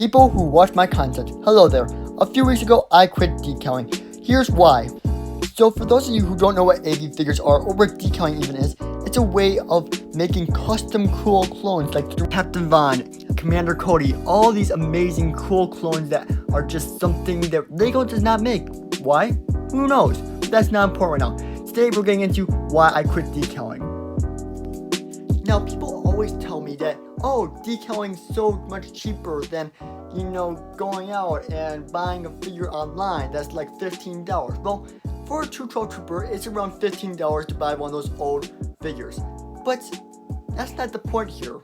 People who watch my content, hello there. A few weeks ago, I quit decaling. Here's why. So for those of you who don't know what AV figures are or what decaling even is, it's a way of making custom cool clones like Captain Von, Commander Cody, all these amazing cool clones that are just something that LEGO does not make. Why? Who knows? But that's not important right now. Today we're getting into why I quit decaling. Now people always tell me that, oh, decaling's so much cheaper than, going out and buying a figure online that's like $15. Well, for a 212 Trooper, it's around $15 to buy one of those old figures. But that's not the point here.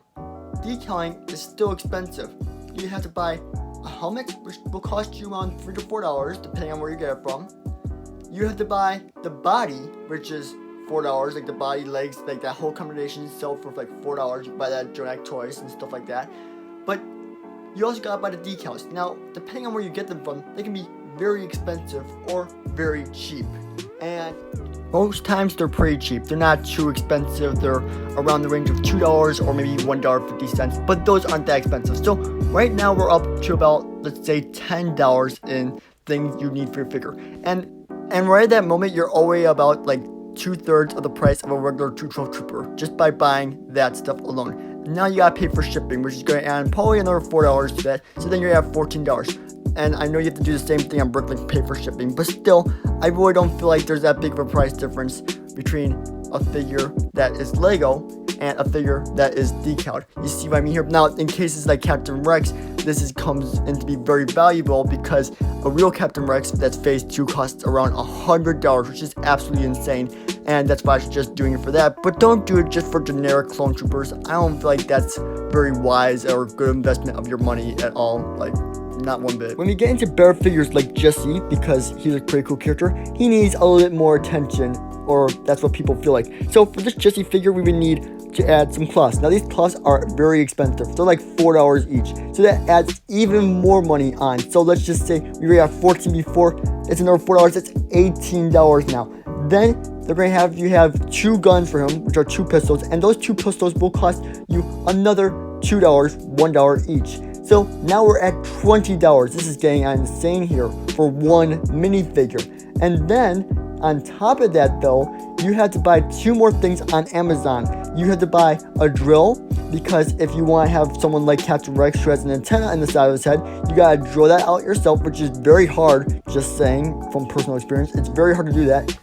Decaling is still expensive. You have to buy a helmet, which will cost you around $3 to $4, depending on where you get it from. You have to buy the body, which is $4, like the body, legs, like that whole combination sell for like $4. You can buy that at Jonak Toys and stuff like that. But you also gotta buy the decals. Now, depending on where you get them from, they can be very expensive or very cheap. And most times they're pretty cheap. They're not too expensive. They're around the range of $2 or maybe $1.50, but those aren't that expensive. So right now we're up to about, let's say, $10 in things you need for your figure. And right at that moment, you're already about like 2/3 of the price of a regular 212 Trooper just by buying that stuff alone. Now you gotta pay for shipping, which is going to add probably another $4 to that, so then you're at $14. And I know you have to do the same thing on Brooklyn, pay for shipping, but still, I really don't feel like there's that big of a price difference between a figure that is Lego and a figure that is decaled. You see what I mean here? Now, in cases like Captain Rex, this comes in to be very valuable because a real Captain Rex that's phase 2 costs around $100, which is absolutely insane, and that's why I suggest doing it for that. But don't do it just for generic clone troopers. I don't feel like that's very wise or good investment of your money at all. Like, not one bit. When we get into bear figures like Jesse, because he's a pretty cool character, he needs a little bit more attention, or that's what people feel like. So for this Jesse figure, we would need to add some cloths. Now these cloths are very expensive. They're like $4 each. So that adds even more money on. So let's just say we already have 14 before. It's another $4. That's $18 now. Then they're going to have you have 2 guns for him, which are 2 pistols, and those 2 pistols will cost you another $2, $1 each. So now we're at $20. This is getting insane here for one minifigure. And then on top of that though, you have to buy 2 more things on Amazon. You have to buy a drill, because if you want to have someone like Captain Rex who has an antenna on the side of his head, you gotta drill that out yourself, which is very hard, just saying from personal experience. It's very hard to do that.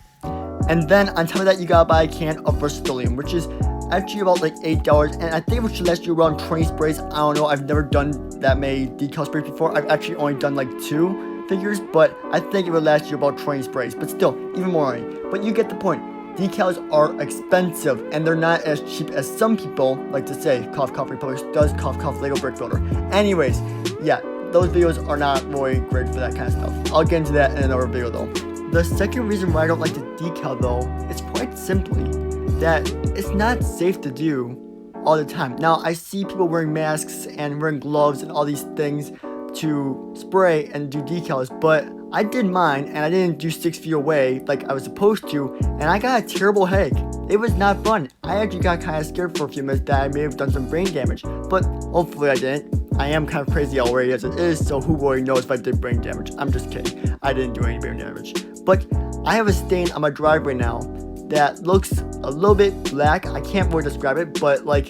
And then on top of that, you gotta buy a can of Rustoleum, which is actually about like $8, and I think it should last you around 20 sprays. I don't know, I've never done that many decal sprays before. I've actually only done like 2 figures, but I think it would last you about 20 sprays, but still, even more money. But you get the point. Decals are expensive, and they're not as cheap as some people like to say. Cough, cough, Republic does cough, cough, Lego Brick Builder. Anyways, yeah, those videos are not really great for that kind of stuff. I'll get into that in another video though. The second reason why I don't like to decal though, is quite simply that it's not safe to do all the time. Now, I see people wearing masks and wearing gloves and all these things to spray and do decals, but I did mine and I didn't do 6 feet away like I was supposed to, and I got a terrible headache. It was not fun. I actually got kind of scared for a few minutes that I may have done some brain damage, but hopefully I didn't. I am kind of crazy already as it is, so who really knows if I did brain damage. I'm just kidding. I didn't do any brain damage. But I have a stain on my driveway now that looks a little bit black. I can't really describe it, but like,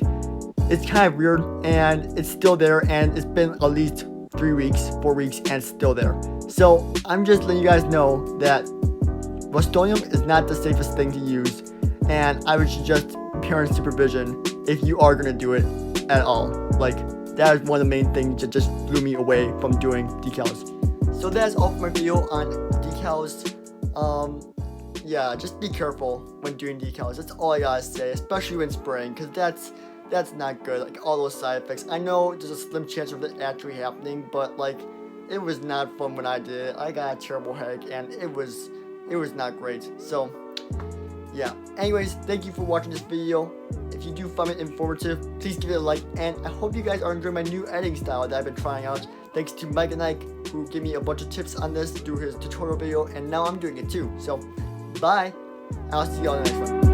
it's kind of weird, and it's still there, and it's been at least 4 weeks, and it's still there. So I'm just letting you guys know that Rustoleum is not the safest thing to use, and I would suggest parent supervision if you are going to do it at all. Like, that is one of the main things that just blew me away from doing decals. So that's all for my video on decals. Yeah, just be careful when doing decals. That's all I gotta say, especially when spraying, because that's not good. Like, all those side effects. I know there's a slim chance of it actually happening, but like, it was not fun when I did it. I got a terrible headache, and it was not great. So yeah, anyways, thank you for watching this video. If you do find it informative, please give it a like, and I hope you guys are enjoying my new editing style that I've been trying out. Thanks to Mike and Ike, who gave me a bunch of tips on this through his tutorial video, and now I'm doing it too. So bye, I'll see you on the next one.